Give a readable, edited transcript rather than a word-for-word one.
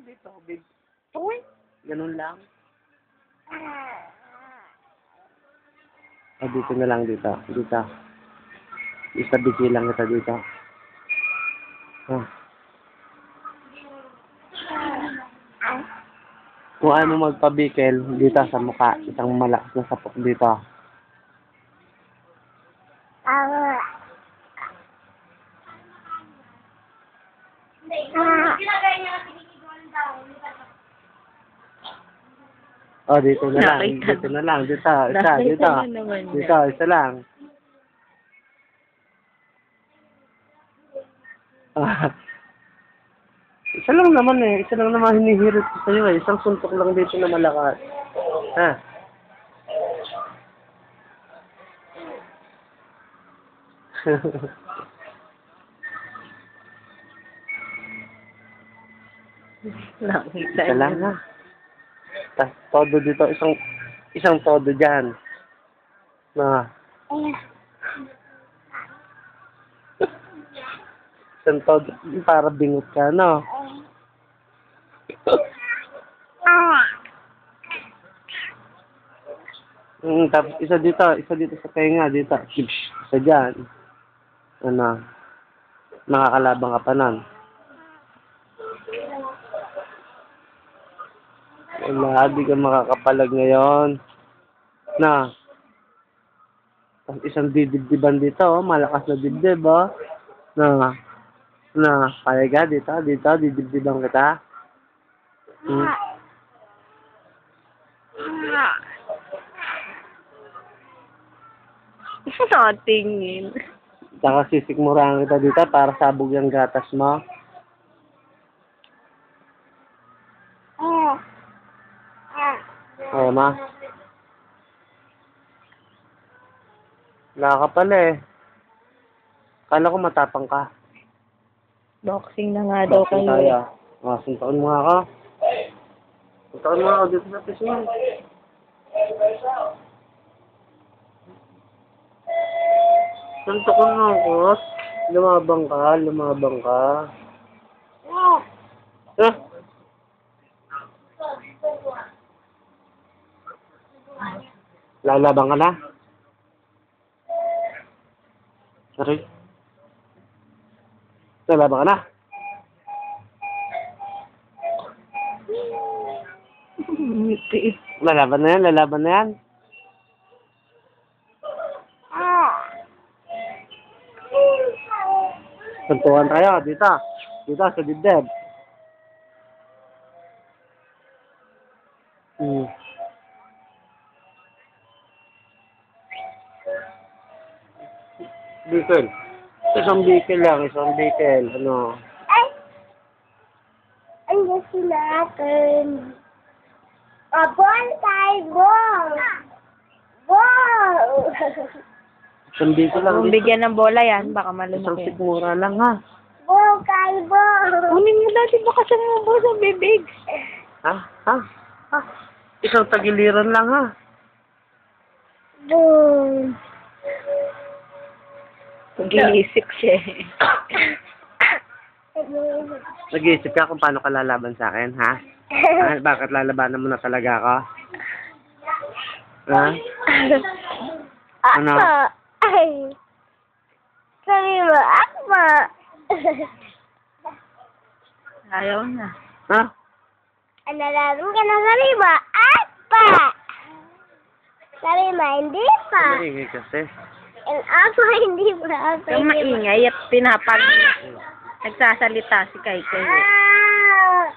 dito, babe. Uy! Ganun lang. Ah, dito na lang dito. Dito. Isabiki lang kita dito. Ah. Kung ano magpabikel dito sa mukha, isang malakas na sapok dito. Oh, dito na lang. Dito na lang. Dito. Isa. Dito. Dito. Isa lang. Ah. Isa lang naman eh. Isa lang naman hinihirit ko sa'yo eh. Isang suntok lang dito na malakas. Ha? Isa lang ha. Tas todo dito. Isang todo dyan. Na. Isang todo. Para bingot ka, no? Tapos isa dito sa tenga, dito. Isa dyan. Ano, nakakalabang ka pa nun. Wala, di ka makakapalag ngayon. Na. Tapos isang dibdiban dito, oh. Malakas na dibdib, oh. Na. Kaya ka dito, didibdiban kita. Natingin. Saka sisikmurahan kita dito para sabog yung gatas mo. Oo, ma. Wala ka pala eh. Kala ko matapang ka. Boxing na nga daw Boxing kayo. tayo. Suntaon mo nga ako. Suntaon mo nga ako dito sa piso. Suntaon mo ako. Lumabang ka. Ah! Lalabang ka na? Sorry? Lalabang ka na? Lalaban na yan. Suntukan tayo, dito. Dito, sa dibdib. Bikel. Isang bikel lang, Ano? Ang gusto natin. Ball tayo, ball! Isang bikel lang. Kung bigyan ng bola yan, baka Isang malunok yan. sikmura lang, ha? Ball tayo, ball! Kunin mo dati baka sa mga bola sa bibig. Ha? Isang tagiliran lang, ha? Ball! Pag-iisip siya eh. Nag-iisip ka kung paano ka lalaban sa akin, ha? Bakit lalabanan mo na talaga ako? Ha? Ano? Ay! Sabi mo, Akma! Ayaw na. Ha? Ano namin ka na sabi mo, Akpa! Sabi mo, hindi pa. Maingay kasi. And ako, hindi pa. Kung maingay at pinapag nagsasalita si Kai Kai. Ah!